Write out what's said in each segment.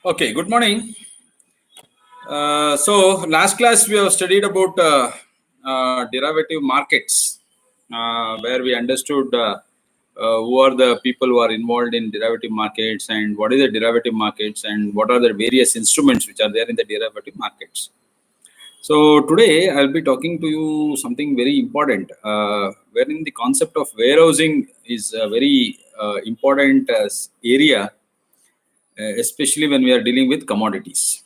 Okay, good morning. So last class we have studied about derivative markets, where we understood who are the people who are involved in derivative markets and what is the derivative markets and what are the various instruments which are there in the derivative markets. So today I'll be talking to you something very important, wherein the concept of warehousing is a very important area, especially when we are dealing with commodities,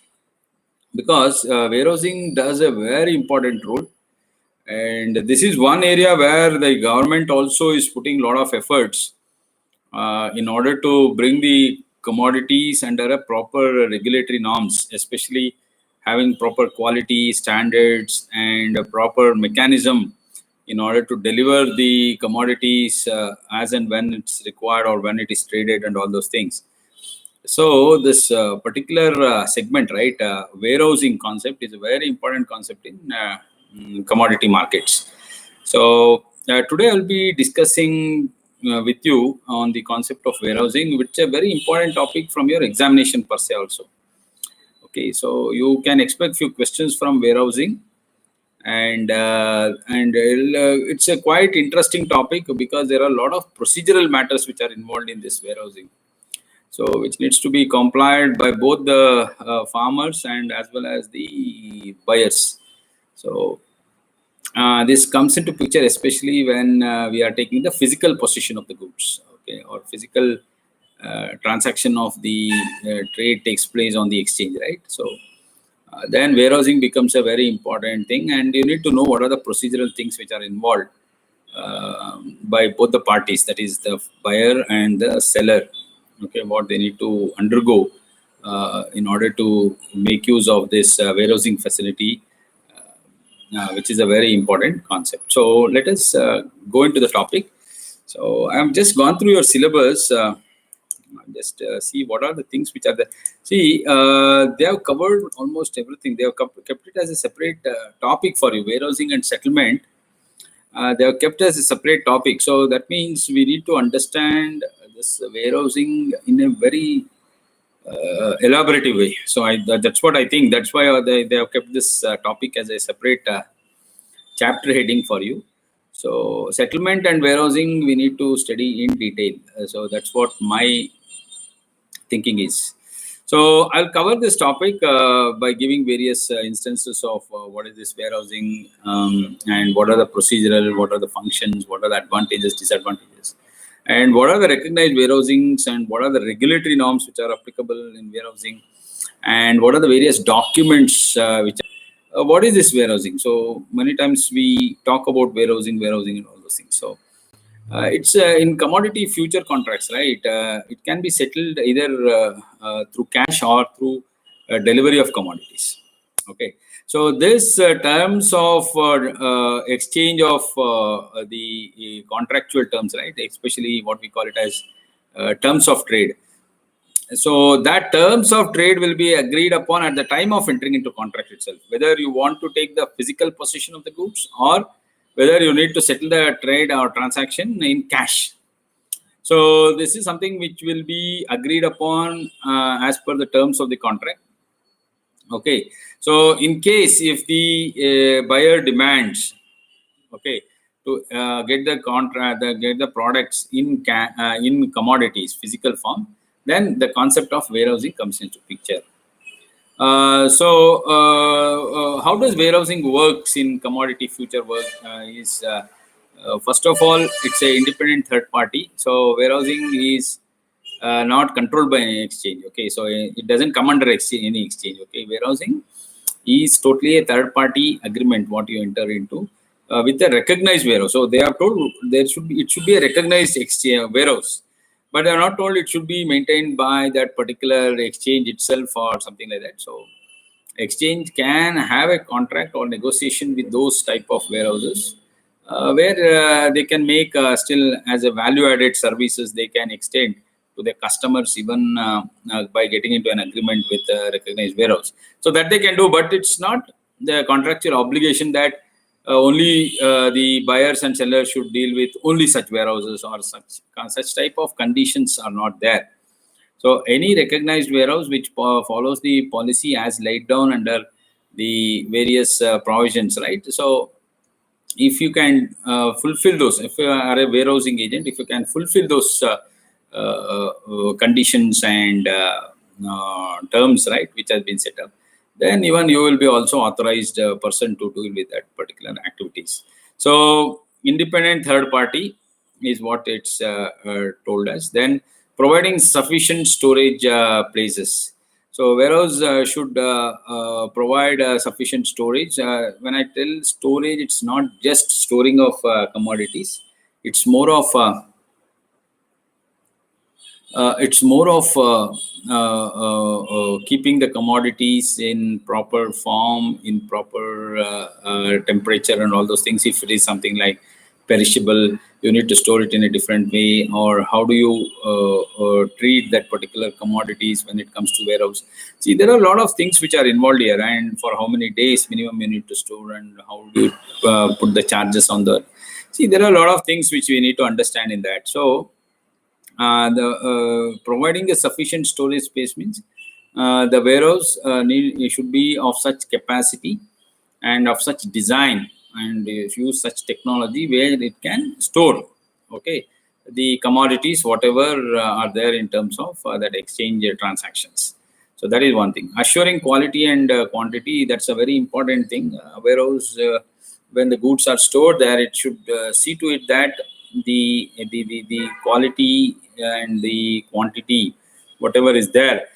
because warehousing does a very important role, and this is one area where the government also is putting a lot of efforts in order to bring the commodities under a proper regulatory norms, especially having proper quality standards and a proper mechanism in order to deliver the commodities as and when it's required or when it is traded and all those things. So this particular segment, right, warehousing concept is a very important concept in commodity markets. So today I'll be discussing with you on the concept of warehousing, which is a very important topic from your examination per se also. Okay, so you can expect few questions from warehousing, and it's a quite interesting topic because there are a lot of procedural matters which are involved in this warehousing, so which needs to be complied by both the farmers and as well as the buyers. So this comes into picture especially when we are taking the physical possession of the goods, okay, or physical transaction of the trade takes place on the exchange, right? So then warehousing becomes a very important thing, and you need to know what are the procedural things which are involved by both the parties, that is the buyer and the seller. Okay, what they need to undergo in order to make use of this warehousing facility, which is a very important concept. So let us go into the topic. So I have just gone through your syllabus. Just see what are the things which are there. See, they have covered almost everything. They have kept it as a separate topic for you, warehousing and settlement. They are kept as a separate topic. So that means we need to understand this warehousing in a very elaborative way. So that's what I think. That's why they have kept this topic as a separate chapter heading for you. So settlement and warehousing we need to study in detail. So that's what my thinking is. So I'll cover this topic by giving various instances of what is this warehousing, and what are the procedural, what are the functions, what are the advantages, disadvantages, and what are the recognized warehousings, and what are the regulatory norms which are applicable in warehousing, and what are the various documents which are, what is this warehousing? So many times we talk about warehousing and all those things. So it's in commodity future contracts, right? It can be settled either through cash or through delivery of commodities. Okay, so this terms of exchange of the contractual terms, right? Especially what we call it as terms of trade. So that terms of trade will be agreed upon at the time of entering into contract itself, whether you want to take the physical possession of the goods or whether you need to settle the trade or transaction in cash. So this is something which will be agreed upon as per the terms of the contract. Okay, so in case if the buyer demands, okay, to get the contract, get the products in commodities physical form, then the concept of warehousing comes into picture. How does warehousing works in commodity future work is first of all, it's a independent third party. So warehousing is not controlled by any exchange. Okay, so it doesn't come under any exchange. Okay, warehousing is totally a third party agreement what you enter into with a recognized warehouse. So they are told it should be a recognized exchange warehouse, but they are not told it should be maintained by that particular exchange itself or something like that. So exchange can have a contract or negotiation with those type of warehouses where they can make still as a value added services they can extend to their customers, even by getting into an agreement with a recognized warehouse. So that they can do, but it's not the contractual obligation that only the buyers and sellers should deal with only such warehouses or such type of conditions are not there. So any recognized warehouse which follows the policy as laid down under the various provisions, right? So if you can fulfill those, if you are a warehousing agent, if you can fulfill those conditions and terms, right, which has been set up, then even you will be also authorized person to deal with that particular activities. So independent third party is what it's told us. Then providing sufficient storage places. So warehouse should provide sufficient storage. When I tell storage, it's not just storing of commodities. It's more of keeping the commodities in proper form, in proper temperature, and all those things. If it is something like perishable, you need to store it in a different way, or how do you treat that particular commodities when it comes to warehouse. See, there are a lot of things which are involved here, and for how many days minimum you need to store, and how do you put the charges on the. See, there are a lot of things which we need to understand in that. So the providing a sufficient storage space means the warehouse it should be of such capacity and of such design, and use such technology where it can store, okay, the commodities whatever are there in terms of that exchange transactions. So that is one thing. Assuring quality and quantity, that's a very important thing. Warehouse, when the goods are stored there, it should see to it that the quality and the quantity, whatever is there,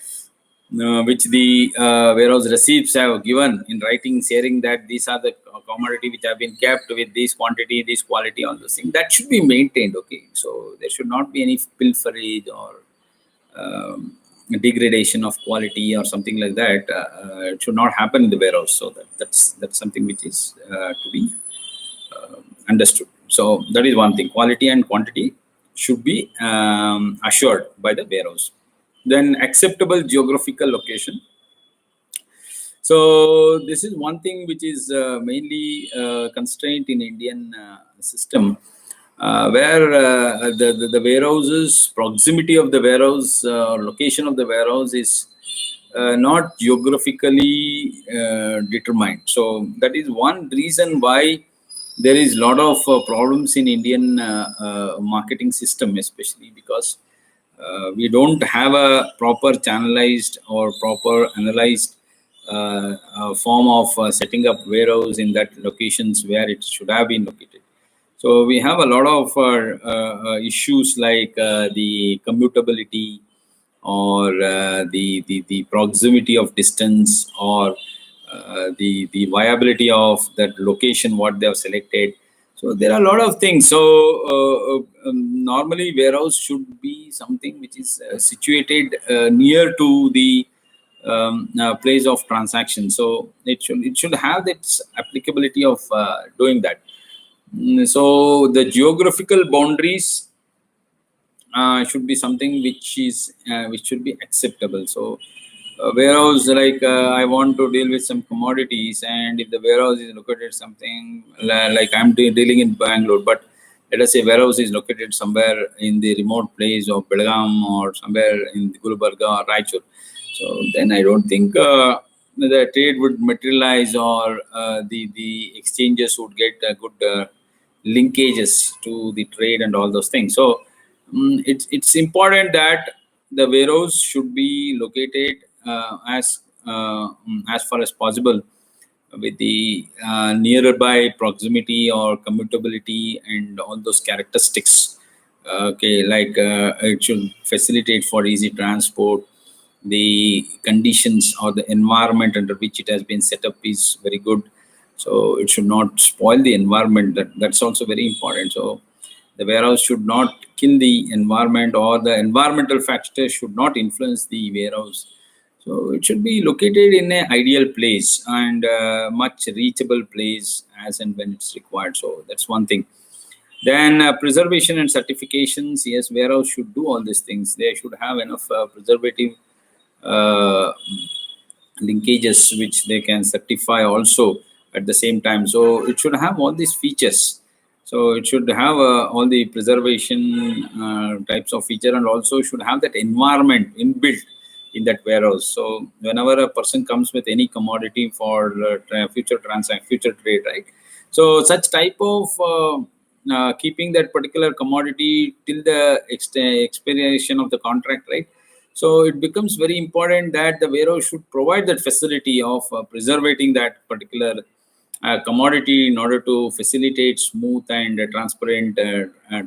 which the warehouse receipts have given in writing, sharing that these are the commodity which have been kept with this quantity, this quality, all those things, that should be maintained. Okay, so there should not be any pilferage or degradation of quality or something like that. It should not happen in the warehouse. So that's something which is to be understood. So that is one thing. Quality and quantity should be assured by the warehouse. Then acceptable geographical location. So this is one thing which is mainly constraint in Indian system, where the warehouses, proximity of the warehouse or location of the warehouse is not geographically determined. So that is one reason why there is a lot of problems in Indian marketing system, especially because we don't have a proper channelized or proper analyzed form of setting up warehouse in that locations where it should have been located. So we have a lot of issues like the commutability, or the proximity of distance, or the viability of that location what they have selected. So there are a lot of things. So normally warehouse should be something which is situated near to the place of transaction. So it should have its applicability of doing that. So the geographical boundaries should be something which should be acceptable. So warehouse, like I want to deal with some commodities, and if the warehouse is located something like I'm dealing in Bangalore, but let us say warehouse is located somewhere in the remote place of Belgaum or somewhere in Gulbarga or Raichur. So then I don't think the trade would materialize, or the exchanges would get good linkages to the trade and all those things. So it's important that the warehouse should be located as far as possible with the nearby proximity or commutability and all those characteristics. Okay, like it should facilitate for easy transport. The conditions or the environment under which it has been set up is very good, so it should not spoil the environment. That's also very important. So the warehouse should not kill the environment, or the environmental factors should not influence the warehouse. So it should be located in an ideal place and much reachable place as and when it's required. So that's one thing. Then preservation and certifications. Yes, warehouse should do all these things. They should have enough preservative linkages which they can certify also at the same time. So it should have all these features. So it should have all the preservation types of feature, and also should have that environment inbuilt in that warehouse. So whenever a person comes with any commodity for future transaction, future trade, right? So such type of keeping that particular commodity till the expiration of the contract, right? So it becomes very important that the warehouse should provide that facility of preserving that particular commodity in order to facilitate smooth and transparent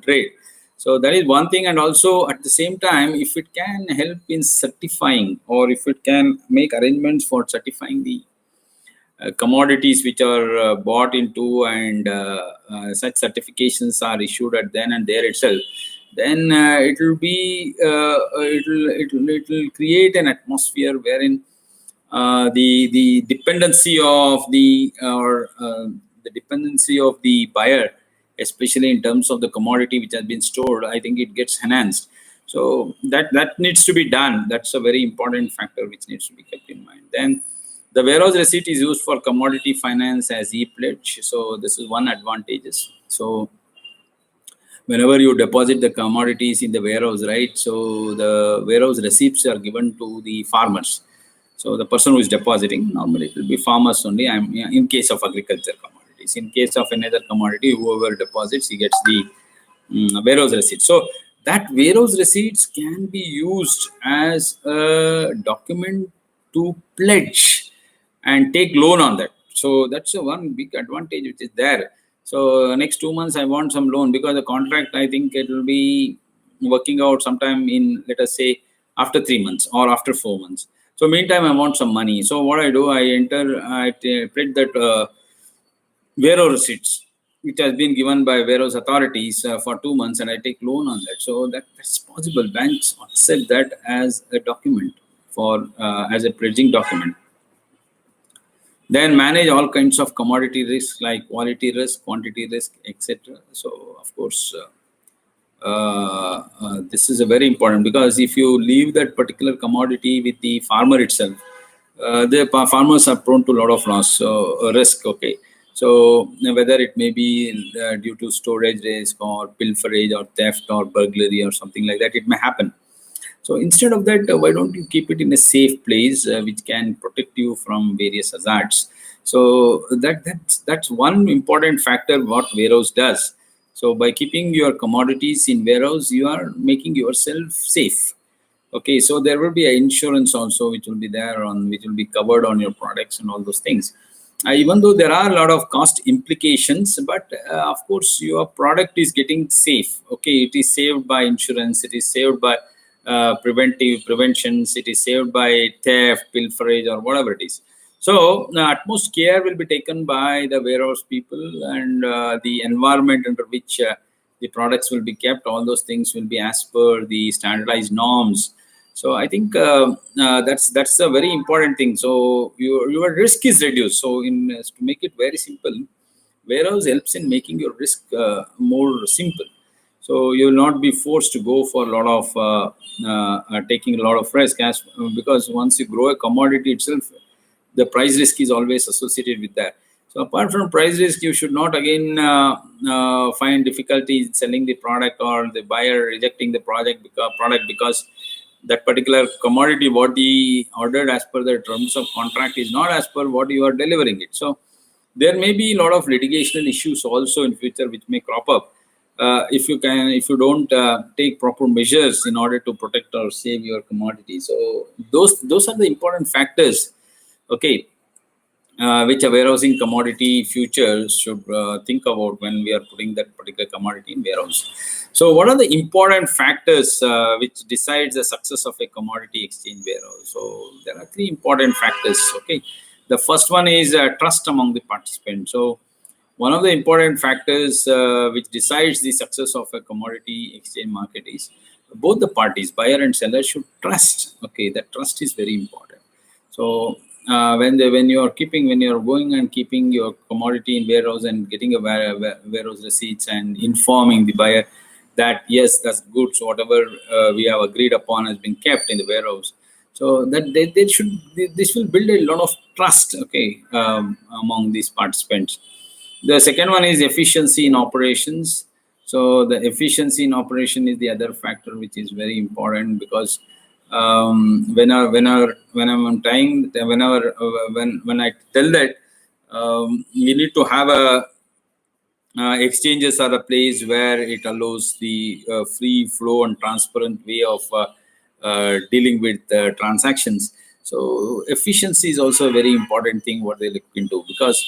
trade. So that is one thing, and also at the same time, if it can help in certifying, or if it can make arrangements for certifying the commodities which are bought into, and such certifications are issued at then and there itself, then it will be it will create an atmosphere wherein the dependency of the dependency of the buyer, especially in terms of the commodity which has been stored, I think it gets enhanced. So that needs to be done. That's a very important factor which needs to be kept in mind. Then the warehouse receipt is used for commodity finance as e-pledge. So this is one advantages. So whenever you deposit the commodities in the warehouse, right? So the warehouse receipts are given to the farmers. So the person who is depositing, normally it will be farmers only. In case of agriculture commodities. In case of another commodity, whoever deposits, he gets the warehouse receipt. So that warehouse receipts can be used as a document to pledge and take loan on that. So that's a one big advantage which is there. So next 2 months I want some loan, because the contract, I think it will be working out sometime in, let us say, after 3 months or after 4 months. So meantime I want some money. So what I do, I print that warehouse receipts which has been given by warehouse authorities for 2 months, and I take loan on that. So that's possible. Banks accept that as a document for as a pledging document. Then manage all kinds of commodity risk like quality risk, quantity risk, etc. So of course, this is a very important, because if you leave that particular commodity with the farmer itself, the farmers are prone to a lot of loss, risk. Okay, so whether it may be due to storage risk or pilferage or theft or burglary or something like that, it may happen. So instead of that, why don't you keep it in a safe place which can protect you from various hazards? So that's one important factor what warehouse does. So by keeping your commodities in warehouse, you are making yourself safe. Okay, so there will be an insurance also which will be there on, which will be covered on your products and all those things. Even though there are a lot of cost implications, but of course your product is getting safe. Okay, it is saved by insurance, it is saved by preventions, it is saved by theft, pilferage, or whatever it is. So utmost care will be taken by the warehouse people, and the environment under which the products will be kept, all those things will be as per the standardized norms. So I think that's a very important thing. So your risk is reduced. So to make it very simple, warehouse helps in making your risk more simple. So you will not be forced to go for a lot of taking a lot of risk, because once you grow a commodity itself, the price risk is always associated with that. So apart from price risk, you should not again find difficulty in selling the product, or the buyer rejecting the product because that particular commodity what he ordered as per the terms of contract is not as per what you are delivering it. So there may be a lot of litigational issues also in future which may crop up if you don't take proper measures in order to protect or save your commodity. So those are the important factors, okay, which a warehousing commodity future should think about when we are putting that particular commodity in warehouse. So what are the important factors which decides the success of a commodity exchange warehouse? So there are three important factors, okay. The first one is trust among the participants. So one of the important factors which decides the success of a commodity exchange market is both the parties, buyer and seller, should trust. Okay, that trust is very important. So when you are going and keeping your commodity in warehouse and getting a warehouse receipts and informing the buyer that yes, that's good. So whatever we have agreed upon has been kept in the warehouse. So that this will build a lot of trust, okay, among these participants. The second one is efficiency in operations. So the efficiency in operation is the other factor which is very important, because when I'm trying, whenever when I tell that we need to have a exchanges are a place where it allows the free flow and transparent way of dealing with transactions. So efficiency is also a very important thing what they look into, because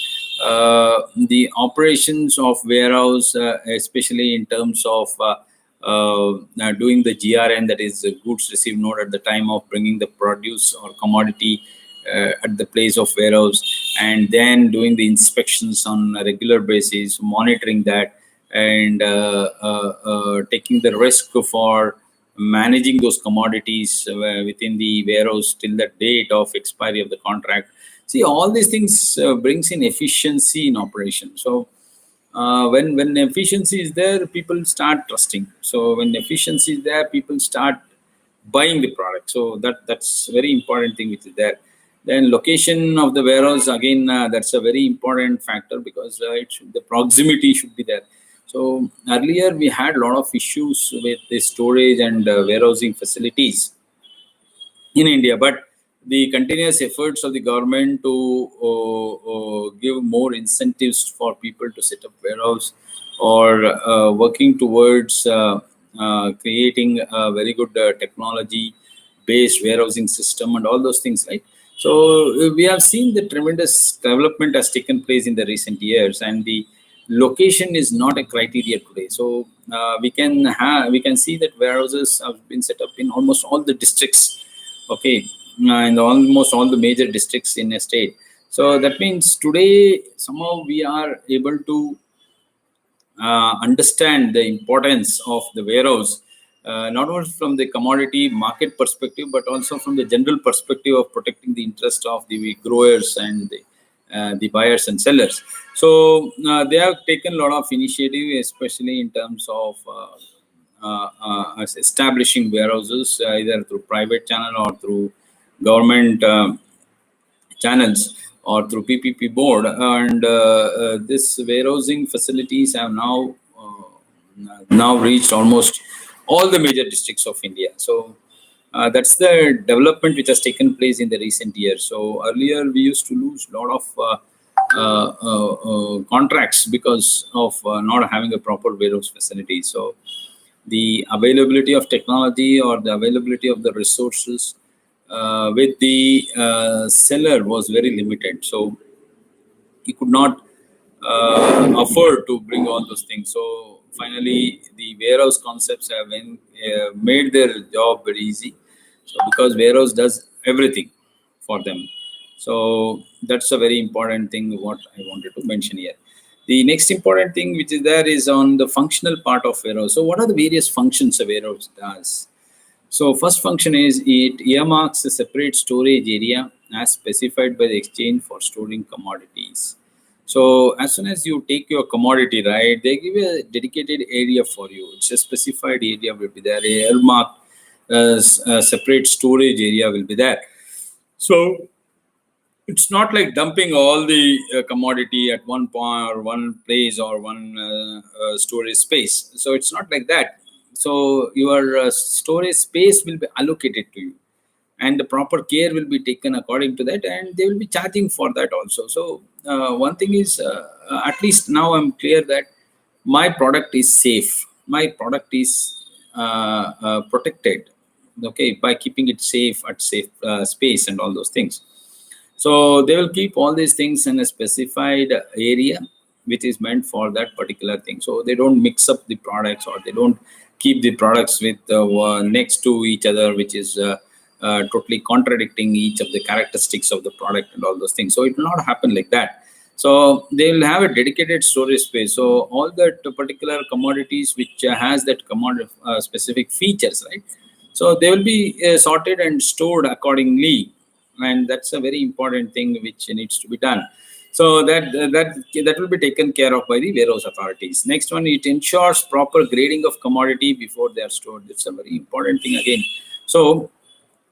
the operations of warehouse, especially in terms of doing the GRN, that is goods received note at the time of bringing the produce or commodity at the place of warehouse, and then doing the inspections on a regular basis, monitoring that, and taking the risk for managing those commodities within the warehouse till the date of expiry of the contract. See, all these things brings in efficiency in operation. So when efficiency is there, people start trusting. So when efficiency is there, people start buying the product. So that's very important thing which is there. Then location of the warehouse, again, that's a very important factor, because the proximity should be there. So earlier we had a lot of issues with the storage and warehousing facilities in India, but the continuous efforts of the government to give more incentives for people to set up warehouse, or working towards creating a very good technology based warehousing system and all those things, right? So we have seen the tremendous development has taken place in the recent years, and the location is not a criteria today. So we can see that warehouses have been set up in almost all the districts, okay, in almost all the major districts in a state. So that means today somehow we are able to understand the importance of the warehouse, not only from the commodity market perspective, but also from the general perspective of protecting the interest of the growers and the buyers and sellers. So they have taken a lot of initiative, especially in terms of establishing warehouses, either through private channel or through government channels, or through PPP board. And this warehousing facilities have now reached almost all the major districts of India. So that's the development which has taken place in the recent years. So earlier we used to lose a lot of contracts because of not having a proper warehouse facility. So the availability of technology or the availability of the resources with the seller was very limited. So he could not afford to bring all those things. So finally, the warehouse concepts have made their job very easy. So because warehouse does everything for them. So that's a very important thing what I wanted to mention here. The next important thing which is there is on the functional part of warehouse. So what are the various functions a warehouse does? So first function is it earmarks a separate storage area as specified by the exchange for storing commodities. So as soon as you take your commodity, right, they give you a dedicated area for you. It's a specified area will be there. A earmarked separate storage area will be there. So it's not like dumping all the commodity at one point or one place or one storage space. So it's not like that. So your storage space will be allocated to you, and the proper care will be taken according to that, and they will be charging for that also. So one thing is, at least now I'm clear that my product is safe. My product is protected, okay, by keeping it safe at safe space and all those things. So they will keep all these things in a specified area which is meant for that particular thing. So they don't mix up the products, or they don't keep the products with next to each other, which is totally contradicting each of the characteristics of the product and all those things. So it will not happen like that. So they will have a dedicated storage space. So all that particular commodities which has that commodity specific features, right? So they will be sorted and stored accordingly, and that's a very important thing which needs to be done. So that will be taken care of by the warehouse authorities. Next one, it ensures proper grading of commodity before they are stored. That's a very important thing again. So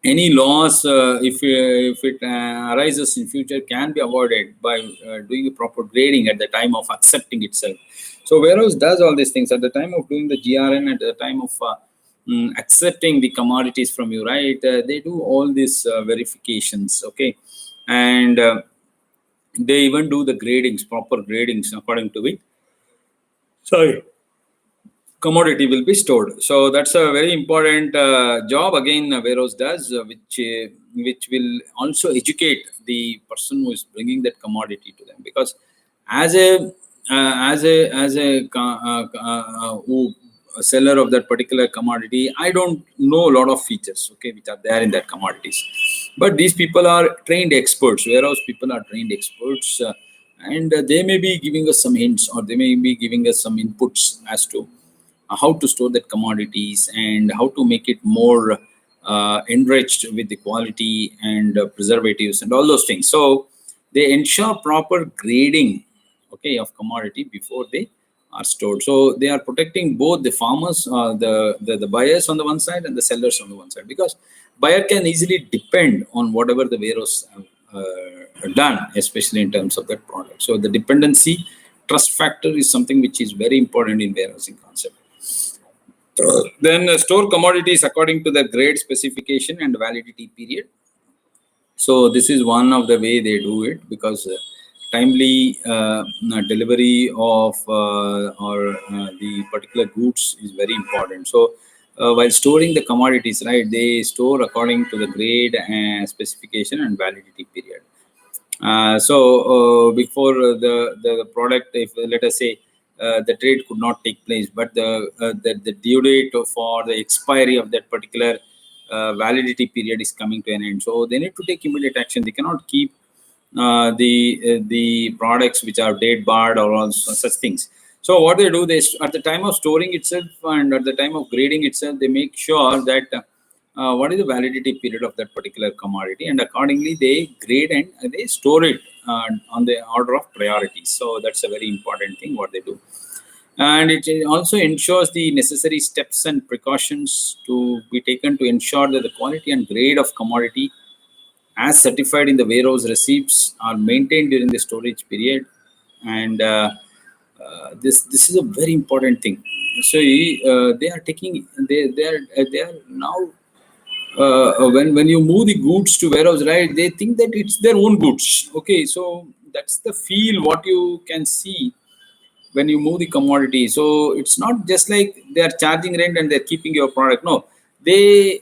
any loss, if it arises in future, can be avoided by doing the proper grading at the time of accepting itself. So warehouse does all these things at the time of doing the GRN, at the time of accepting the commodities from you, right? They do all these verifications, okay, and they even do the gradings, proper gradings according to it. Sorry, commodity will be stored. So that's a very important job again warehouse does, which will also educate the person who is bringing that commodity to them, because as a seller of that particular commodity, I don't know a lot of features, okay, which are there in that commodities, but these people are trained experts. Warehouse people are trained experts, and they may be giving us some hints, or they may be giving us some inputs as to how to store that commodities and how to make it more enriched with the quality and preservatives and all those things. So they ensure proper grading, okay, of commodity before they are stored. So they are protecting both the farmers, the buyers on the one side and the sellers on the one side, because buyer can easily depend on whatever the warehouse done, especially in terms of that product. So the dependency trust factor is something which is very important in warehousing concept. Then store commodities according to the grade specification and validity period. So this is one of the way they do it, because timely delivery of or the particular goods is very important. So while storing the commodities, right, they store according to the grade and specification and validity period. Before the product, if let us say the trade could not take place, but the due date for the expiry of that particular validity period is coming to an end, so they need to take immediate action. They cannot keep the products which are date barred or all such things. So what they do, they at the time of storing itself and at the time of grading itself, they make sure that what is the validity period of that particular commodity, and accordingly they grade and they store it on the order of priority. So that's a very important thing what they do, and it also ensures the necessary steps and precautions to be taken to ensure that the quality and grade of commodity as certified in the warehouse receipts are maintained during the storage period. And this is a very important thing. So they are taking they are now when you move the goods to warehouse, right, they think that it's their own goods, okay. So that's the feel what you can see when you move the commodity. So it's not just like they are charging rent and they're keeping your product. No, they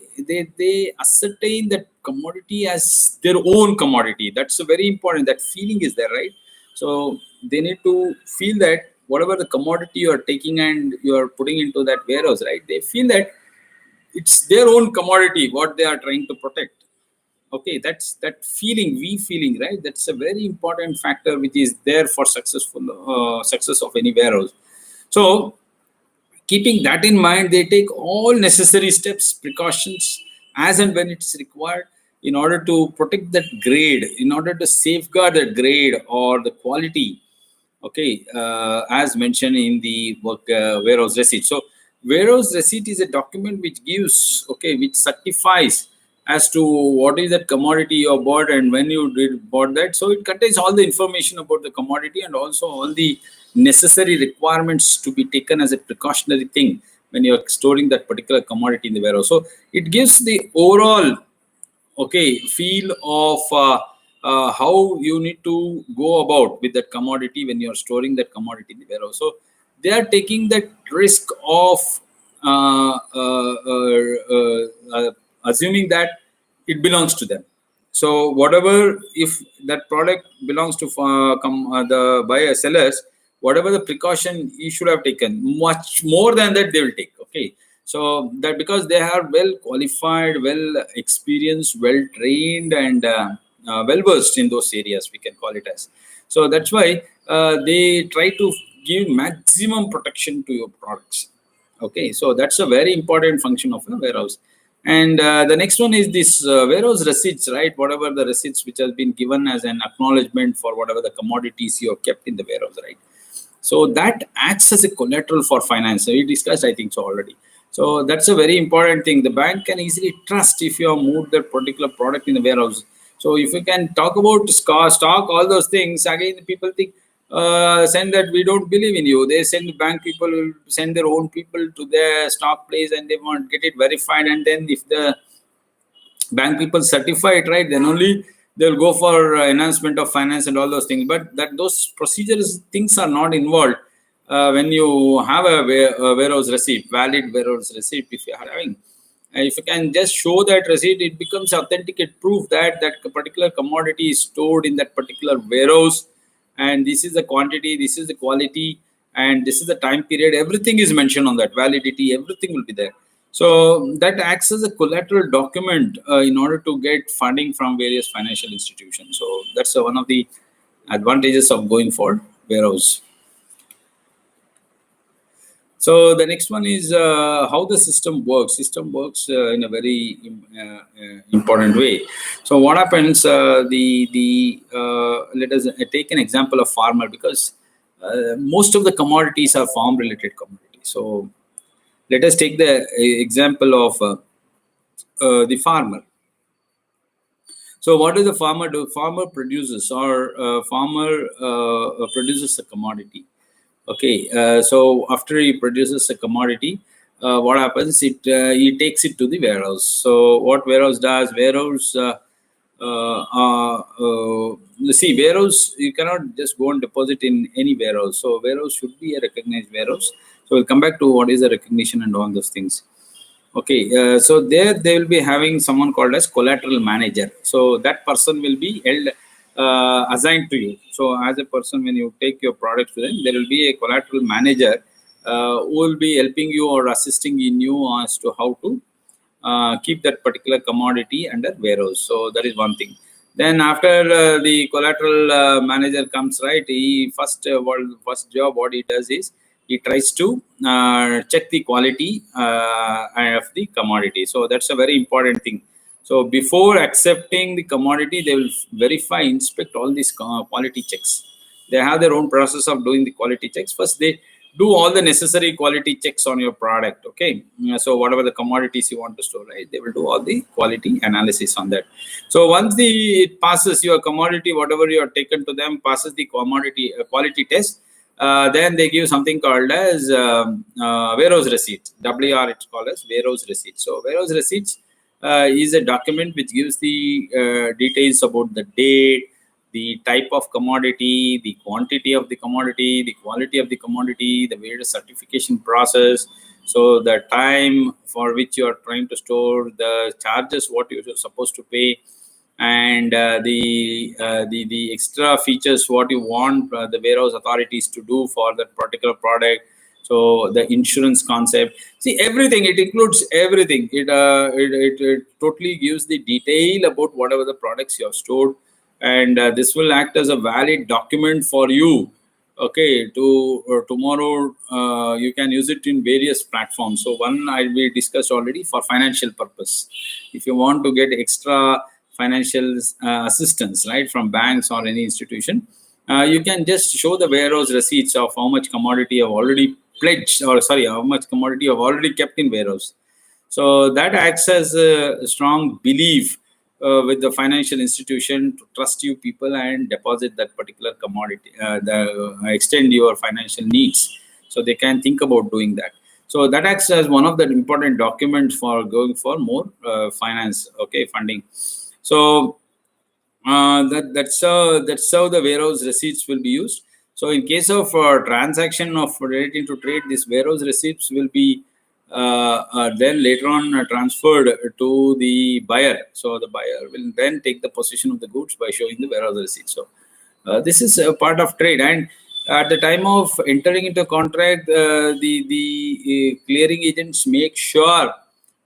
ascertain that commodity as their own commodity. That's a very important. That feeling is there, right? So they need to feel that whatever the commodity you are taking and you are putting into that warehouse, right, they feel that it's their own commodity what they are trying to protect. Okay, that's that feeling, we feeling, right? That's a very important factor which is there for success of any warehouse. So keeping that in mind, they take all necessary steps, precautions as and when it's required in order to protect that grade, in order to safeguard that grade or the quality, okay, as mentioned in the warehouse receipt. So warehouse receipt is a document which gives, okay, which certifies as to what is that commodity you bought and when you did bought that. So it contains all the information about the commodity and also all the necessary requirements to be taken as a precautionary thing when you're storing that particular commodity in the warehouse. So it gives the overall, okay, feel of how you need to go about with that commodity when you're storing that commodity in the warehouse. So they are taking that risk of assuming that it belongs to them. So whatever, if that product belongs to the buyer sellers, whatever the precaution you should have taken, much more than that they will take, okay. So that because they are well qualified, well experienced, well trained, and well versed in those areas, we can call it as. So that's why they try to give maximum protection to your products. Okay, so that's a very important function of a warehouse. And the next one is this warehouse receipts, right? Whatever the receipts which has been given as an acknowledgement for whatever the commodities you have kept in the warehouse, right? So that acts as a collateral for finance. So we discussed, I think so already. So that's a very important thing. The bank can easily trust if you have moved that particular product in the warehouse. So if you can talk about stock, all those things, again, people think, send that we don't believe in you. They send, the bank people will send their own people to their stock place and they want get it verified. And then if the bank people certify it, right, then only they'll go for enhancement of finance and all those things. But that those procedures things are not involved when you have a warehouse receipt, valid warehouse receipt. If you are having, if you can just show that receipt, it becomes authenticate proof that that particular commodity is stored in that particular warehouse, and this is the quantity, this is the quality, and this is the time period. Everything is mentioned on that validity. Everything will be there. So that acts as a collateral document in order to get funding from various financial institutions. So that's one of the advantages of going for warehouse. So the next one is how the system works. System works in a very important way. So what happens? Let us take an example of farmer, because most of the commodities are farm related commodities. So let us take the example of the farmer. So what does the farmer do? Farmer produces, or farmer produces a commodity. Okay, so after he produces a commodity, what happens? He takes it to the warehouse. So what warehouse does? Warehouse, see, warehouse, you cannot just go and deposit in any warehouse. So warehouse should be a recognized warehouse. So we'll come back to what is the recognition and all those things. Okay, so there they will be having someone called as collateral manager. So that person will be held assigned to you. So as a person, when you take your products to them, there will be a collateral manager who will be helping you or assisting in you as to how to keep that particular commodity under warehouse. So that is one thing. Then after the collateral manager comes, right, he first job what he does is he tries to check the quality of the commodity. So that's a very important thing. So before accepting the commodity, they will verify, inspect all these quality checks. They have their own process of doing the quality checks. First, they do all the necessary quality checks on your product. Okay, so whatever the commodities you want to store, right, they will do all the quality analysis on that. So once it passes your commodity, whatever you are taken to them passes the commodity quality test, then they give something called as warehouse receipt. WR, it's called as warehouse receipt. So warehouse receipts is a document which gives the details about the date, the type of commodity, the quantity of the commodity, the quality of the commodity, the various certification process. So the time for which you are trying to store, the charges what you are supposed to pay, and the extra features what you want the warehouse authorities to do for that particular product. So the insurance concept, see, everything, it includes everything. It totally gives the detail about whatever the products you have stored, and this will act as a valid document for you. Okay, to tomorrow you can use it in various platforms. So one we discussed already for financial purpose. If you want to get extra financial assistance, right, from banks or any institution, you can just show the warehouse receipts of how much commodity you have already pledged, or sorry, how much commodity you have already kept in warehouse. So that acts as a strong belief with the financial institution to trust you people and deposit that particular commodity, extend your financial needs. So they can think about doing that. So that acts as one of the important documents for going for more finance, okay, funding. So that's how the warehouse receipts will be used. So in case of transaction of relating to trade, these warehouse receipts will be then later on transferred to the buyer. So the buyer will then take the possession of the goods by showing the warehouse receipt. So this is a part of trade, and at the time of entering into a contract, the clearing agents make sure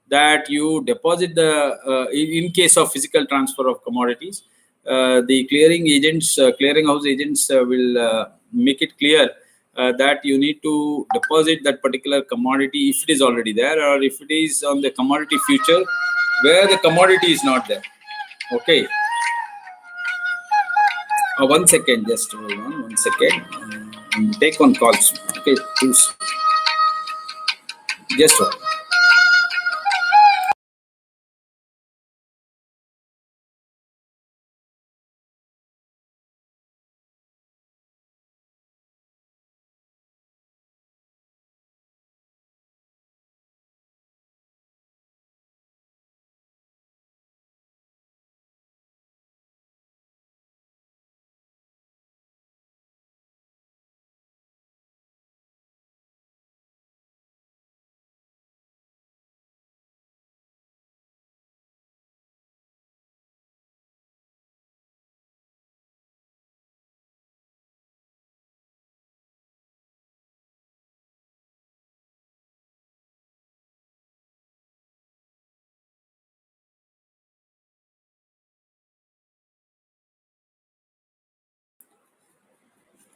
that you deposit the in case of physical transfer of commodities, the clearinghouse agents will make it clear that you need to deposit that particular commodity if it is already there, or if it is on the commodity future where the commodity is not there. Okay, 1 second, just hold on 1 second. Take one calls. Okay, please. Just hold.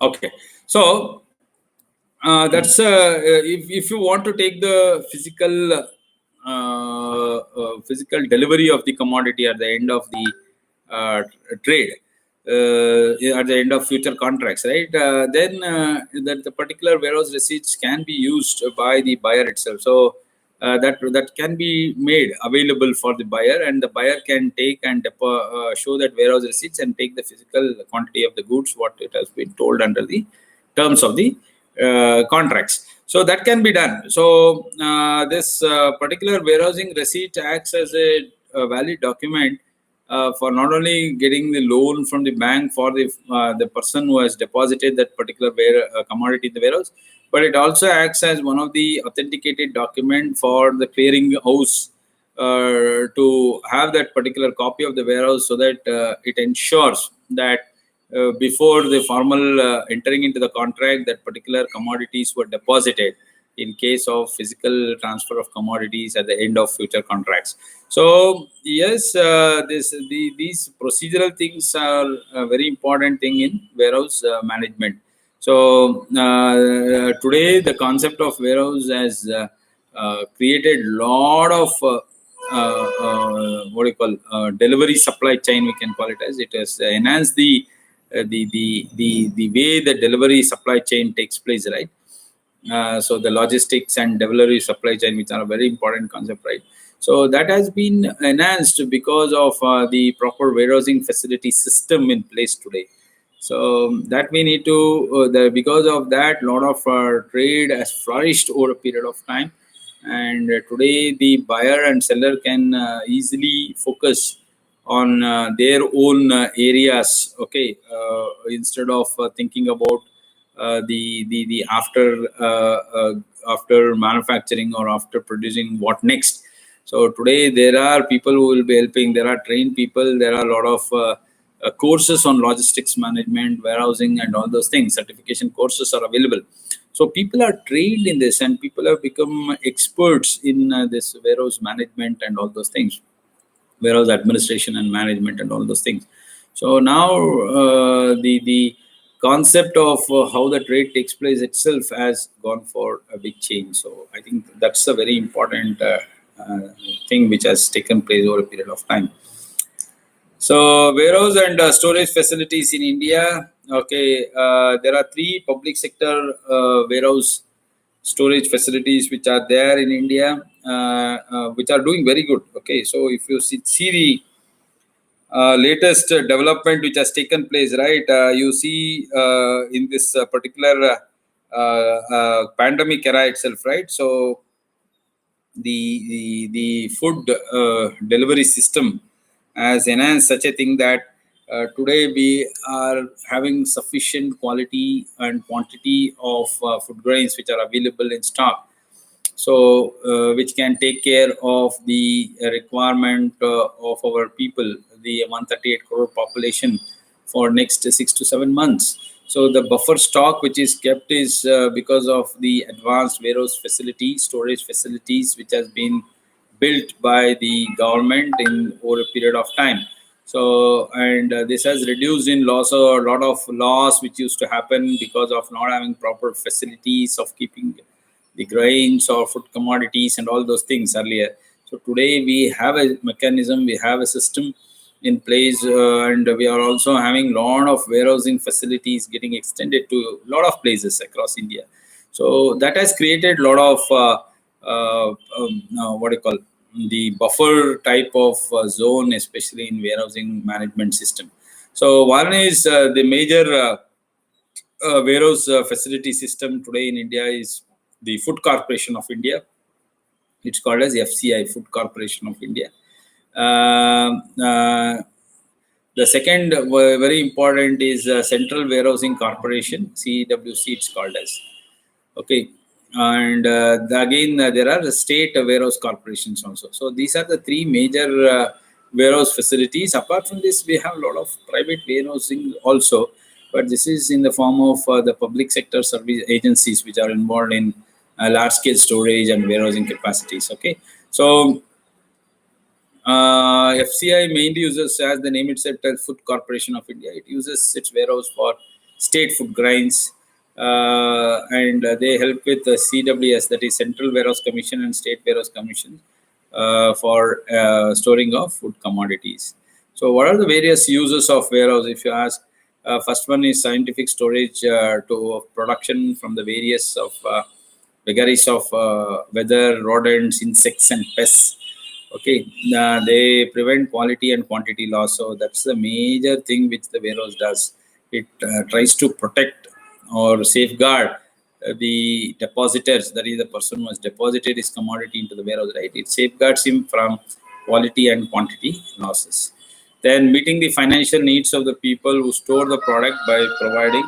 Okay, so that's if you want to take the physical delivery of the commodity at the end of the trade, at the end of future contracts, right? Then that the particular warehouse receipts can be used by the buyer itself. So that can be made available for the buyer, and the buyer can take and show that warehouse receipts and take the physical quantity of the goods what it has been told under the terms of the contracts. So that can be done. So this particular warehousing receipt acts as a valid document for not only getting the loan from the bank for the person who has deposited that particular commodity in the warehouse, but it also acts as one of the authenticated document for the clearing house to have that particular copy of the warehouse, so that it ensures that before the formal entering into the contract, that particular commodities were deposited in case of physical transfer of commodities at the end of future contracts. So yes, these procedural things are a very important thing in warehouse management. So today the concept of warehouse has created lot of what do you call delivery supply chain, we can call it as. It has enhanced the way the delivery supply chain takes place, right? So the logistics and delivery supply chain, which are a very important concept, right? So that has been enhanced because of the proper warehousing facility system in place today. So that we need to because of that, lot of trade has flourished over a period of time, and today the buyer and seller can easily focus on their own areas, okay, instead of thinking about the after manufacturing or after producing what next. So today there are people who will be helping. There are trained people. There are a lot of courses on logistics management, warehousing, and all those things. Certification courses are available. So people are trained in this, and people have become experts in this warehouse management and all those things, warehouse administration and management and all those things. So now the concept of how the trade takes place itself has gone for a big change. So I think that's a very important uh, thing which has taken place over a period of time. So warehouse and storage facilities in India. Okay, there are three public sector warehouse storage facilities which are there in India, which are doing very good. Okay, so if you see the latest development which has taken place, right? You see in this particular pandemic era itself, right? So the food delivery system has enhanced such a thing that today we are having sufficient quality and quantity of food grains which are available in stock, so which can take care of the requirement of our people, the 138 crore population, for next 6 to 7 months. So the buffer stock which is kept is because of the advanced warehouse facility, storage facilities which has been built by the government in over a period of time. So and this has reduced in loss, a lot of loss which used to happen because of not having proper facilities of keeping the grains or food commodities and all those things earlier. So today we have a mechanism, we have a system in place, and we are also having lot of warehousing facilities getting extended to a lot of places across India. So that has created a lot of what do you call the buffer type of zone, especially in warehousing management system. So one is the major warehouse facility system today in India is the Food Corporation of India. It's called as FCI, Food Corporation of India. The second very important is Central Warehousing Corporation, CWC. It's called as. Okay, and again there are the state warehouse corporations also. So these are the three major warehouse facilities. Apart from this, we have a lot of private warehousing also, but this is in the form of the public sector service agencies which are involved in large scale storage and warehousing capacities. Okay, so FCI mainly uses, as the name itself tells, Food Corporation of India. It uses its warehouse for state food grains, and they help with the CWS, that is Central Warehouse Commission and State Warehouse Commission, for storing of food commodities. So, what are the various uses of warehouse? If you ask, first one is scientific storage to production from the various of vagaries of weather, rodents, insects, and pests. Okay, they prevent quality and quantity loss. So that's the major thing which the warehouse does. It tries to protect or safeguard the depositors, that is the person who has deposited his commodity into the warehouse, right? It safeguards him from quality and quantity losses. Then meeting the financial needs of the people who store the product by providing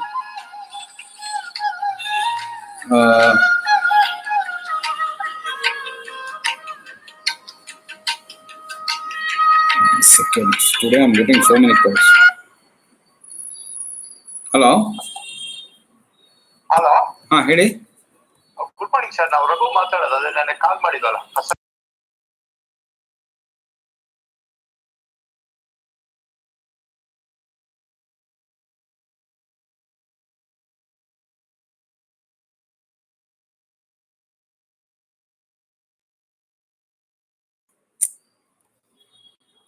seconds. Today I'm getting so many calls. Hello. Hello, ಹೇಳಿ. Good morning sir. ನಾವು ರಘು ಮಾತಾಡೋದು. ಅದೇ ನನಗೆ ಕಾಲ್ ಮಾಡಿದ್ವಲ್ಲ.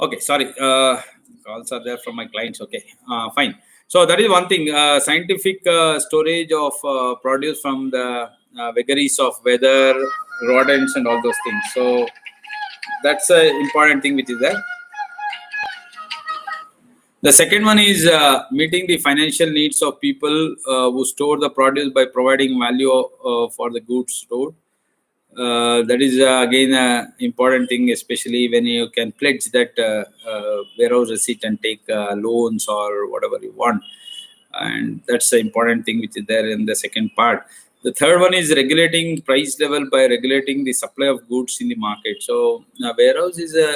Okay, sorry. Calls are there from my clients. Okay, fine. So that is one thing. Scientific storage of produce from the vagaries of weather, rodents, and all those things. So that's an important thing which is there. The second one is meeting the financial needs of people who store the produce by providing value for the goods stored. That is again an important thing, especially when you can pledge that warehouse receipt and take loans or whatever you want. And that's the important thing which is there in the second part. The third one is regulating price level by regulating the supply of goods in the market. So warehouse is a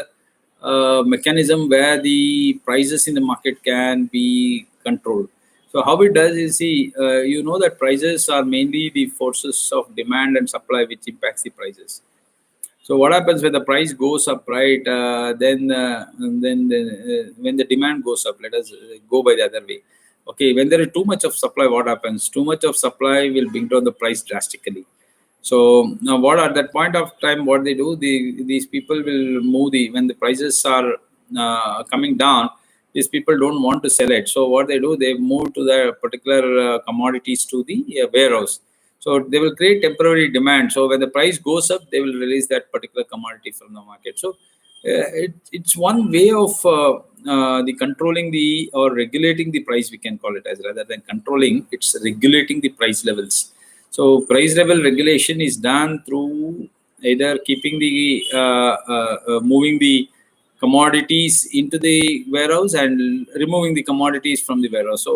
mechanism where the prices in the market can be controlled. So how it does is, see, you know that prices are mainly the forces of demand and supply which impacts the prices. So what happens when the price goes up, right? Then when the demand goes up, let us go by the other way. Okay, when there is too much of supply, what happens? Too much of supply will bring down the price drastically. So now, what at that point of time, what they do, these people will move when the prices are coming down. These people don't want to sell it. So what they do, they move to the particular commodities to the warehouse. So they will create temporary demand. So when the price goes up, they will release that particular commodity from the market. So it's one way of the controlling the or regulating the price. We can call it as, rather than controlling, it's regulating the price levels. So price level regulation is done through either keeping the moving the commodities into the warehouse and removing the commodities from the warehouse. So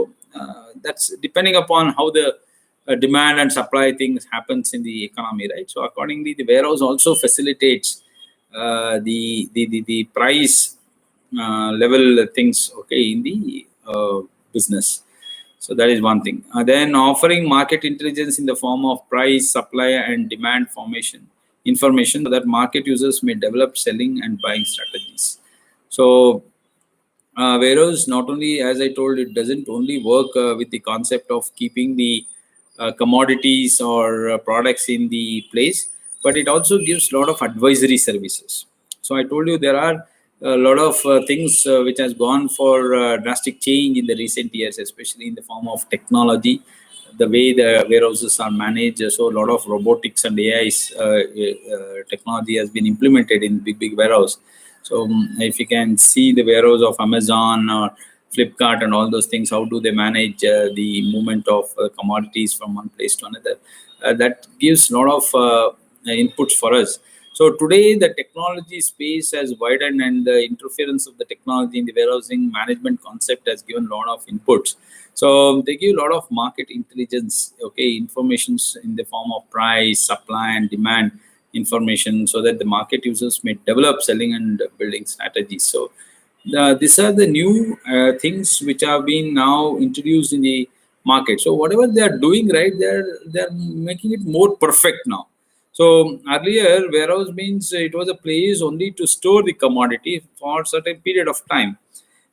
that's depending upon how the demand and supply things happens in the economy, right? So accordingly, the warehouse also facilitates the price level things, okay, in the business. So that is one thing. Then offering market intelligence in the form of price, supply, and demand information so that market users may develop selling and buying strategies. So warehouse, not only, as I told, it doesn't only work with the concept of keeping the commodities or products in the place, but it also gives a lot of advisory services. So I told you there are a lot of things which has gone for drastic change in the recent years, especially in the form of technology, the way the warehouses are managed. So a lot of robotics and AI's technology has been implemented in big warehouse. So if you can see the warehouse of Amazon or Flipkart and all those things, how do they manage the movement of commodities from one place to another? That gives a lot of inputs for us. So today the technology space has widened, and the interference of the technology in the warehousing management concept has given a lot of inputs. So they give a lot of market intelligence, okay, informations in the form of price, supply, and demand information, so that the market users may develop selling and building strategies. So these are the new things which have been now introduced in the market. So whatever they are doing, right, they're making it more perfect now. So earlier, warehouse means it was a place only to store the commodity for a certain period of time.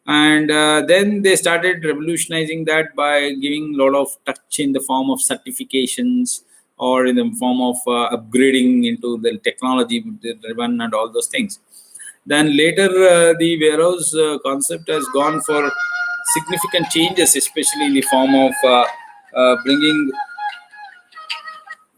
And then they started revolutionizing that by giving a lot of touch in the form of certifications or in the form of upgrading into the technology driven and all those things. Then later, the warehouse concept has gone for significant changes, especially in the form of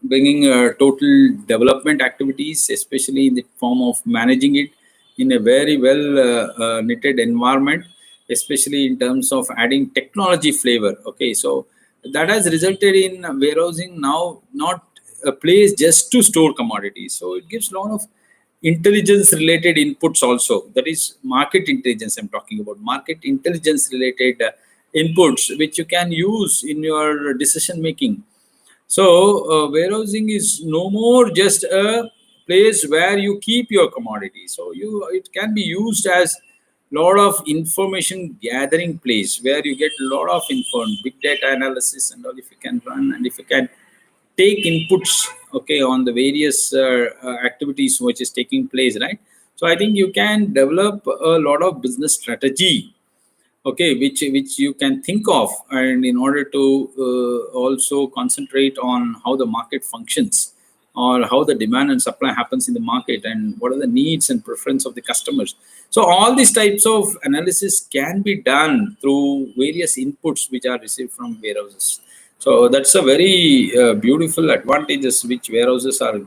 bringing total development activities, especially in the form of managing it in a very well knitted environment, especially in terms of adding technology flavor. Okay, so that has resulted in warehousing now not a place just to store commodities. So it gives a lot of intelligence related inputs also. That is market intelligence. I'm talking about market intelligence related inputs, which you can use in your decision making. So, warehousing is no more just a place where you keep your commodity. So, it can be used as lot of information gathering place where you get a lot of info, big data analysis, and all. If you can run and if you can take inputs, okay, on the various activities which is taking place, right? So, I think you can develop a lot of business strategy, okay, which you can think of, and in order to also concentrate on how the market functions or how the demand and supply happens in the market and what are the needs and preference of the customers. So all these types of analysis can be done through various inputs which are received from warehouses. So that's a very beautiful advantages which warehouses are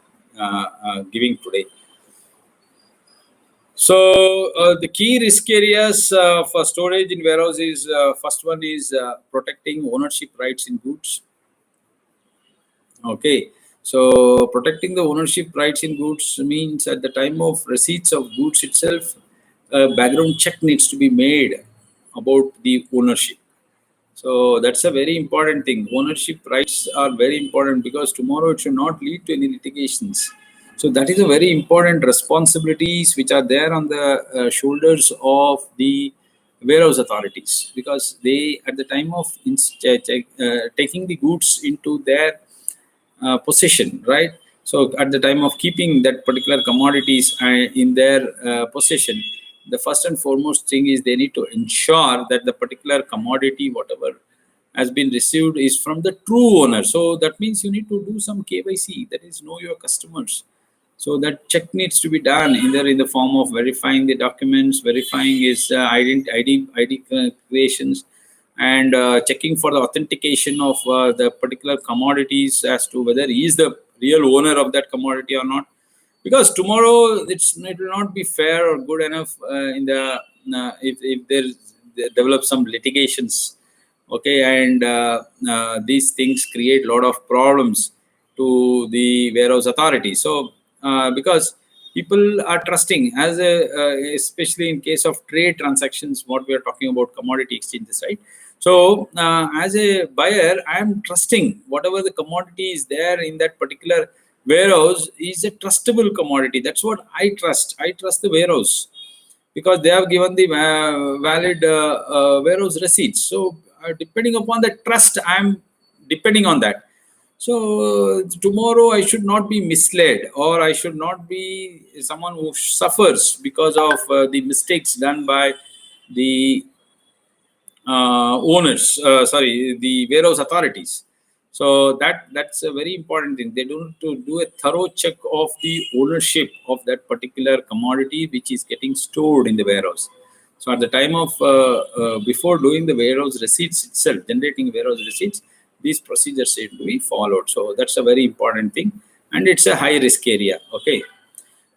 giving today. So the key risk areas for storage in warehouse is first one is protecting ownership rights in goods. Okay, so protecting the ownership rights in goods means at the time of receipts of goods itself, a background check needs to be made about the ownership. So that's a very important thing. Ownership rights are very important because tomorrow it should not lead to any litigations. So that is a very important responsibilities which are there on the shoulders of the warehouse authorities, because they at the time of taking the goods into their possession, right? So at the time of keeping that particular commodities in their possession, the first and foremost thing is they need to ensure that the particular commodity, whatever has been received, is from the true owner. So that means you need to do some KYC, that is, know your customers. So that check needs to be done either in the form of verifying the documents, verifying his ID creations, and checking for the authentication of the particular commodities as to whether he is the real owner of that commodity or not. Because tomorrow it will not be fair or good enough in the if they develop some litigations, okay, and these things create a lot of problems to the warehouse authority. So because people are trusting as a especially in case of trade transactions, what we are talking about, commodity exchanges, right? So as a buyer, I am trusting whatever the commodity is there in that particular warehouse is a trustable commodity. That's what I trust. I trust the warehouse because they have given the valid warehouse receipts. So depending upon the trust, I am depending on that. So tomorrow I should not be misled, or I should not be someone who suffers because of the mistakes done by the owners. Sorry, the warehouse authorities. So that's a very important thing. They do to do a thorough check of the ownership of that particular commodity which is getting stored in the warehouse. So at the time of before doing the warehouse receipts itself, generating warehouse receipts, these procedures need to be followed. So that's a very important thing, and it's a high risk area. Okay.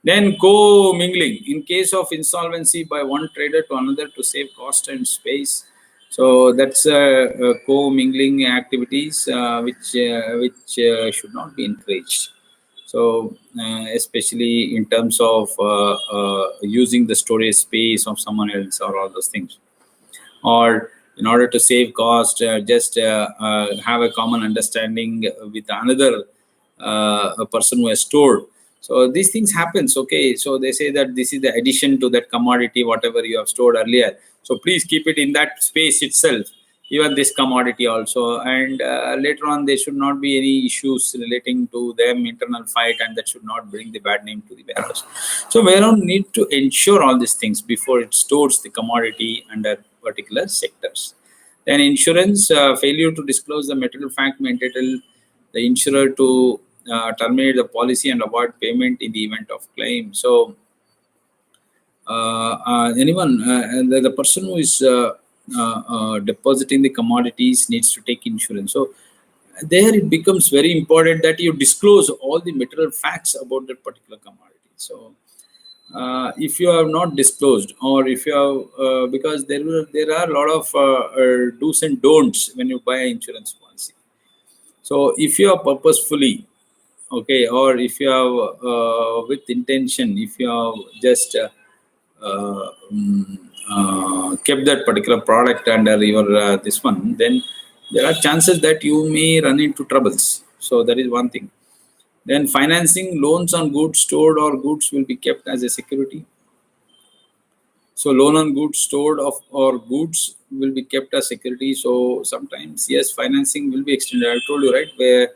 Then co-mingling in case of insolvency by one trader to another to save cost and space. So that's co-mingling activities which should not be encouraged. So especially in terms of using the storage space of someone else or all those things, or in order to save cost, just have a common understanding with another a person who has stored. So these things happens. Okay, so they say that this is the addition to that commodity whatever you have stored earlier, so please keep it in that space itself, even this commodity also, and later on there should not be any issues relating to them internal fight, and that should not bring the bad name to the warehouse. So warehouse need to ensure all these things before it stores the commodity under particular sectors. Then insurance, failure to disclose the material fact may entitle the insurer to terminate the policy and avoid payment in the event of claim. So the person who is depositing the commodities needs to take insurance. So there it becomes very important that you disclose all the material facts about that particular commodity. So if you have not disclosed, or if you have, because there are a lot of do's and don'ts when you buy an insurance policy. So if you are purposefully, okay, or if you have with intention, if you have just kept that particular product under your this one, then there are chances that you may run into troubles. So that is one thing. Then financing loans on goods stored or goods will be kept as a security. So loan on goods stored or goods will be kept as security. So sometimes, yes, financing will be extended. I told you, right, where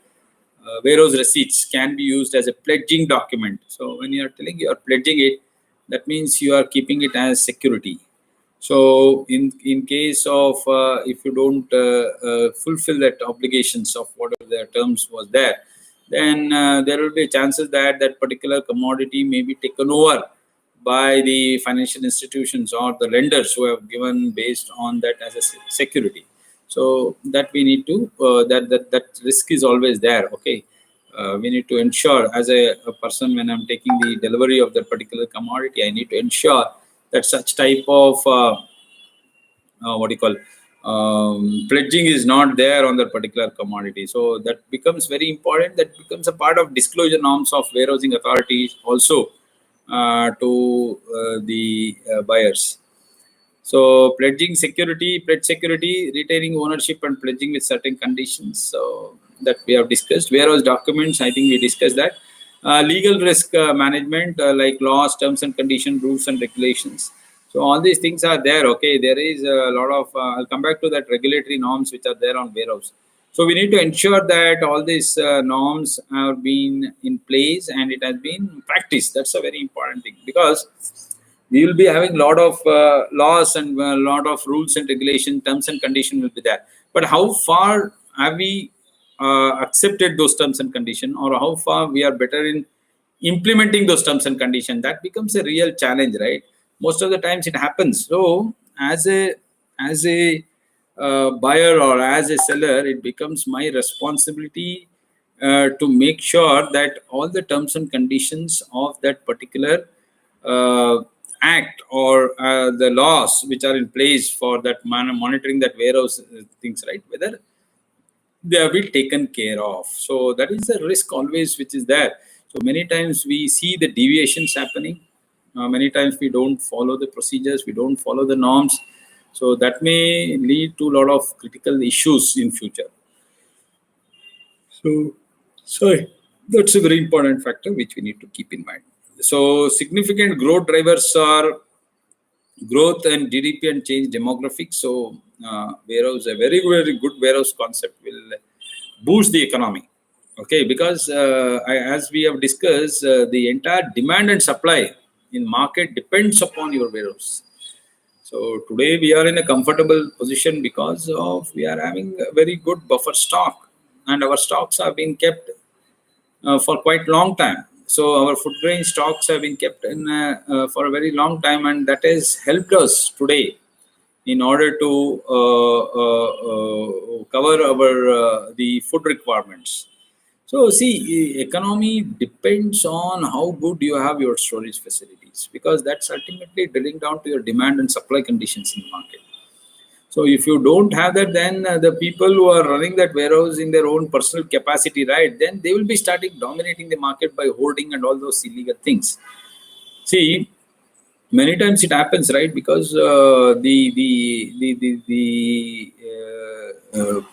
warehouse receipts can be used as a pledging document. So when you are telling you are pledging it, that means you are keeping it as security. So in case of if you don't fulfill that obligations of whatever the terms was there, then there will be chances that that particular commodity may be taken over by the financial institutions or the lenders who have given based on that as a security. So that we need to that risk is always there. Okay, we need to ensure as a person, when I'm taking the delivery of that particular commodity, I need to ensure that such type of what do you call pledging is not there on that particular commodity. So that becomes very important. That becomes a part of disclosure norms of warehousing authorities also to the buyers. So pledging security, pledge security, retaining ownership and pledging with certain conditions. So that we have discussed. Warehouse documents, I think we discussed that. Legal risk management, like laws, terms and conditions, rules and regulations. So all these things are there. Okay, there is a lot of. I'll come back to that regulatory norms which are there on warehouse. So we need to ensure that all these norms have been in place and it has been practiced. That's a very important thing, because we will be having a lot of laws and a lot of rules and regulation, terms and conditions will be there. But how far have we accepted those terms and conditions, or how far we are better in implementing those terms and conditions? That becomes a real challenge, right? Most of the times it happens. So as a buyer or as a seller, it becomes my responsibility to make sure that all the terms and conditions of that particular act or the laws which are in place for that monitoring that warehouse things, right, whether they have been taken care of. So that is the risk always which is there. So many times we see the deviations happening. Many times we don't follow the procedures, we don't follow the norms. So that may lead to a lot of critical issues in future. So, sorry, that's a very important factor which we need to keep in mind. So significant growth drivers are growth and GDP and change demographics. So warehouse, a very, very good warehouse concept will boost the economy. Okay, because as we have discussed, the entire demand and supply in market depends upon your warehouse. So today we are in a comfortable position because of we are having a very good buffer stock, and our stocks have been kept for quite long time. So our food grain stocks have been kept in for a very long time, and that has helped us today in order to cover our the food requirements. So see, economy depends on how good you have your storage facilities, because that's ultimately drilling down to your demand and supply conditions in the market. So if you don't have that, then the people who are running that warehouse in their own personal capacity, right, then they will be starting dominating the market by hoarding and all those illegal things. See, many times it happens, right, because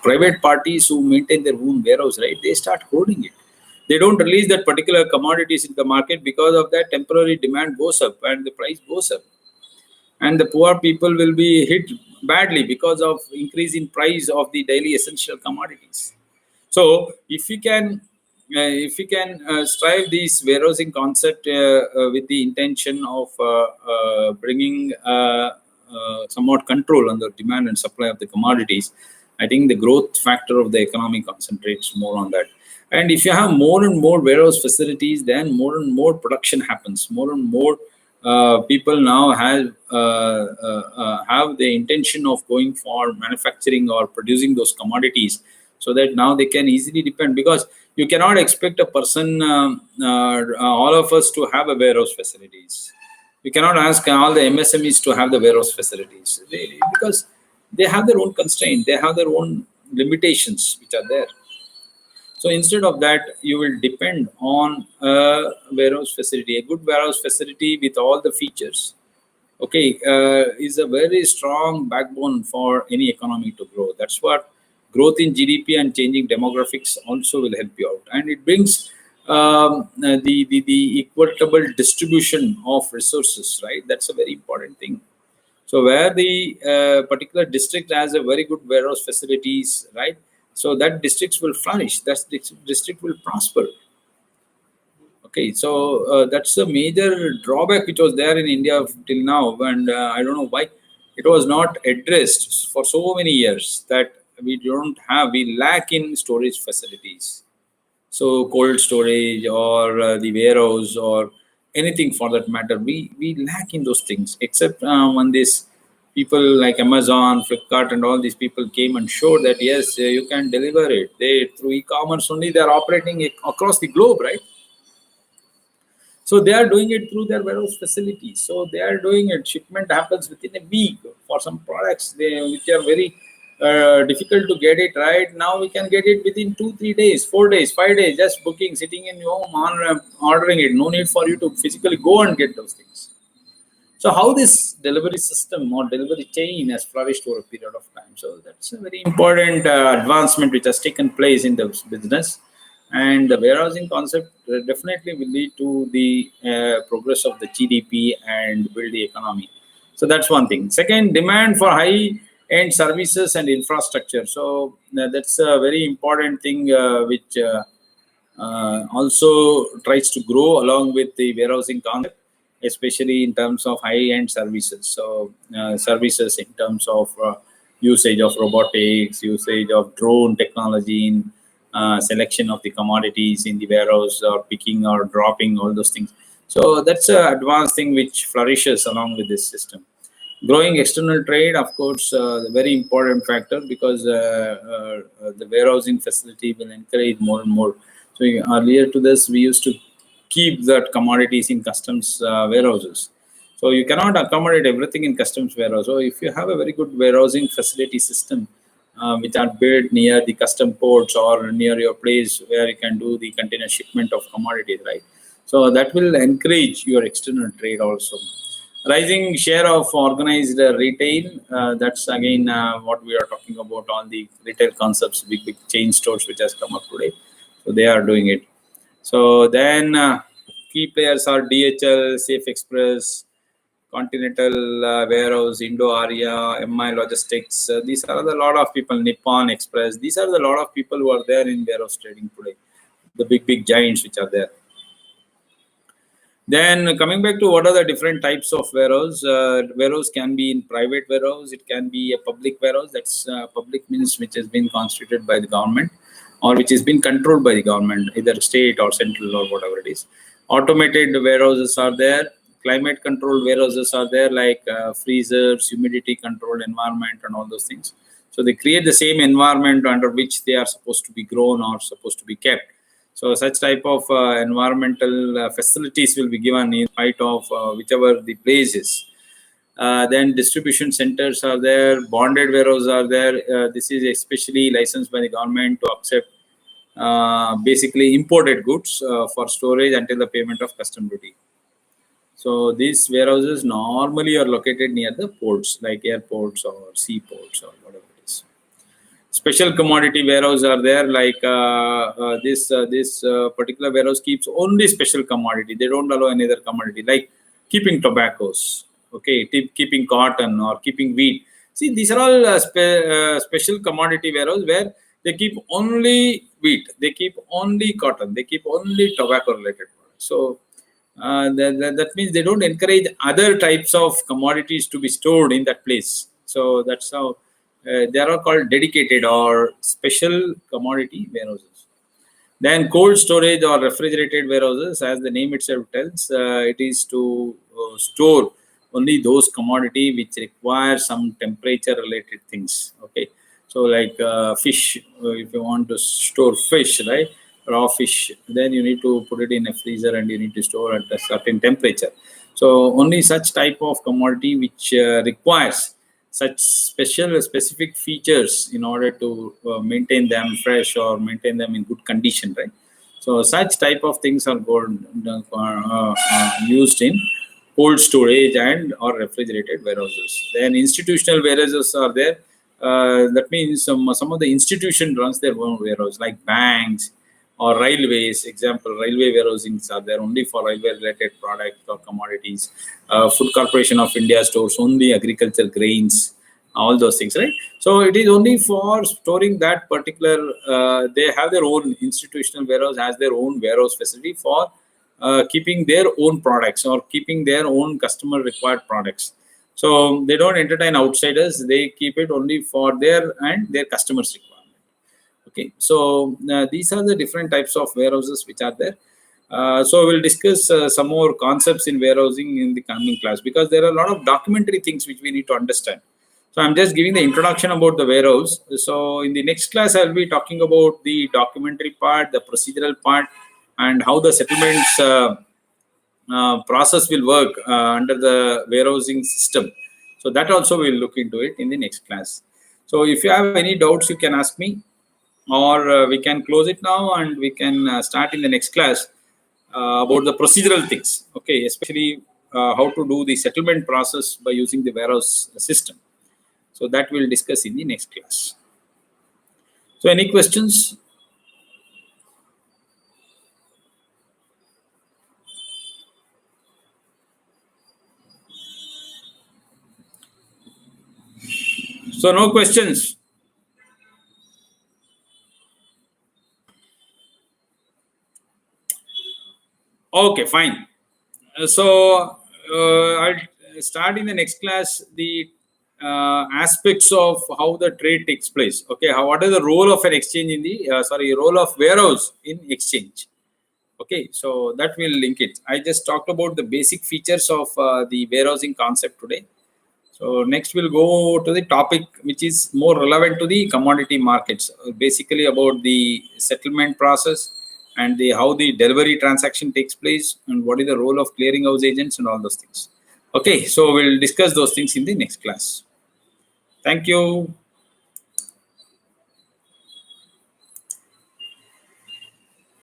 private parties who maintain their own warehouse, right, they start hoarding it. They don't release that particular commodities in the market. Because of that, temporary demand goes up and the price goes up, and the poor people will be hit badly because of increase in price of the daily essential commodities. So if we can strive this warehousing concept with the intention of bringing somewhat control on the demand and supply of the commodities, I think the growth factor of the economy concentrates more on that. And if you have more and more warehouse facilities, then more and more production happens. More and more people now have the intention of going for manufacturing or producing those commodities, so that now they can easily depend, because you cannot expect a person, all of us, to have a warehouse facilities. You cannot ask all the MSMEs to have the warehouse facilities, because they have their own constraint, they have their own limitations which are there. So instead of that, you will depend on a warehouse facility. A good warehouse facility with all the features, is a very strong backbone for any economy to grow. That's what growth in GDP and changing demographics also will help you out. And it brings the equitable distribution of resources, right? That's a very important thing. So where the particular district has a very good warehouse facilities, right? So that districts will flourish, that district will prosper. Okay, so that's a major drawback which was there in India till now, and I don't know why it was not addressed for so many years, that we lack in storage facilities. So cold storage or the warehouse or anything for that matter, we lack in those things, except when these people like Amazon, Flipkart and all these people came and showed that yes, you can deliver it. They, through e-commerce only, they are operating across the globe, right? So they are doing it through their warehouse facilities. So they are doing it. Shipment happens within a week for some products which are very difficult to get it right. Now we can get it within 2-3 days, 4 days, 5 days, just booking, sitting in your home, ordering it. No need for you to physically go and get those things. So how this delivery system or delivery chain has flourished over a period of time. So that's a very important advancement which has taken place in the business. And the warehousing concept definitely will lead to the progress of the GDP and build the economy. So that's one thing. Second, demand for high-end services and infrastructure. So that's a very important thing which also tries to grow along with the warehousing concept, especially in terms of high-end services. So services in terms of usage of robotics, usage of drone technology in selection of the commodities in the warehouse, or picking or dropping, all those things. So that's an advanced thing which flourishes along with this system. Growing external trade, of course, a very important factor, because the warehousing facility will encourage more and more. So earlier to this, we used to keep that commodities in customs warehouses. So you cannot accommodate everything in customs warehouse. So if you have a very good warehousing facility system, which are built near the custom ports or near your place where you can do the container shipment of commodities, right? So that will encourage your external trade also. Rising share of organized retail, that's again what we are talking about, all the retail concepts, big chain stores which has come up today. So they are doing it. So then key players are DHL, Safe Express, Continental Warehouse, Indo Arya, MI Logistics. These are the lot of people, Nippon Express. These are the lot of people who are there in warehouse trading today. The big giants which are there. Then coming back to what are the different types of warehouse. Warehouse can be in private warehouse. It can be a public warehouse. That's public means which has been constituted by the government, or which has been controlled by the government, either state or central or whatever it is. Automated warehouses are there. Climate controlled warehouses are there, like freezers, humidity controlled environment and all those things. So they create the same environment under which they are supposed to be grown or supposed to be kept. So such type of environmental facilities will be given in spite of whichever the place is. Then distribution centers are there, bonded warehouses are there. This is especially licensed by the government to accept basically imported goods for storage until the payment of custom duty. So these warehouses normally are located near the ports, like airports or seaports or whatever it is. Special commodity warehouses are there, like this particular warehouse keeps only special commodity. They don't allow any other commodity, like keeping tobaccos, okay, keeping cotton or keeping wheat. See, these are all special commodity warehouses where they keep only wheat, they keep only cotton, they keep only tobacco related products. So That means they don't encourage other types of commodities to be stored in that place. So that's how they are all called dedicated or special commodity warehouses. Then cold storage or refrigerated warehouses, as the name itself tells, it is to store only those commodity which require some temperature related things. Okay, so like fish, if you want to store fish, right, raw fish, then you need to put it in a freezer and you need to store at a certain temperature. So only such type of commodity which requires such specific features in order to maintain them fresh or maintain them in good condition, right? So such type of things are used in cold storage and or refrigerated warehouses. Then institutional warehouses are there. That means some of the institution runs their own warehouse, like banks or railways. Example, railway warehousings are there only for railway related products or commodities. Food Corporation of India stores only agricultural grains, all those things, right? So it is only for storing that particular, they have their own institutional warehouse, has their own warehouse facility for keeping their own products or keeping their own customer required products. So they don't entertain outsiders, they keep it only for their and their customers requirement. Okay, so these are the different types of warehouses which are there. So we'll discuss some more concepts in warehousing in the coming class, because there are a lot of documentary things which we need to understand. So I'm just giving the introduction about the warehouse. So in the next class, I'll be talking about the documentary part, the procedural part, and how the settlements process will work under the warehousing system. So that also we'll look into it in the next class. So if you have any doubts, you can ask me, or we can close it now and we can start in the next class about the procedural things. Okay, especially how to do the settlement process by using the warehouse system. So that we'll discuss in the next class. So any questions? So no questions. Okay, fine. I'll start in the next class the aspects of how the trade takes place. Okay, what is the role of an exchange in the role of warehouse in exchange? Okay, so that will link it. I just talked about the basic features of the warehousing concept today. So next we'll go to the topic which is more relevant to the commodity markets, basically about the settlement process and how the delivery transaction takes place and what is the role of clearinghouse agents and all those things. Okay, so we'll discuss those things in the next class. Thank you.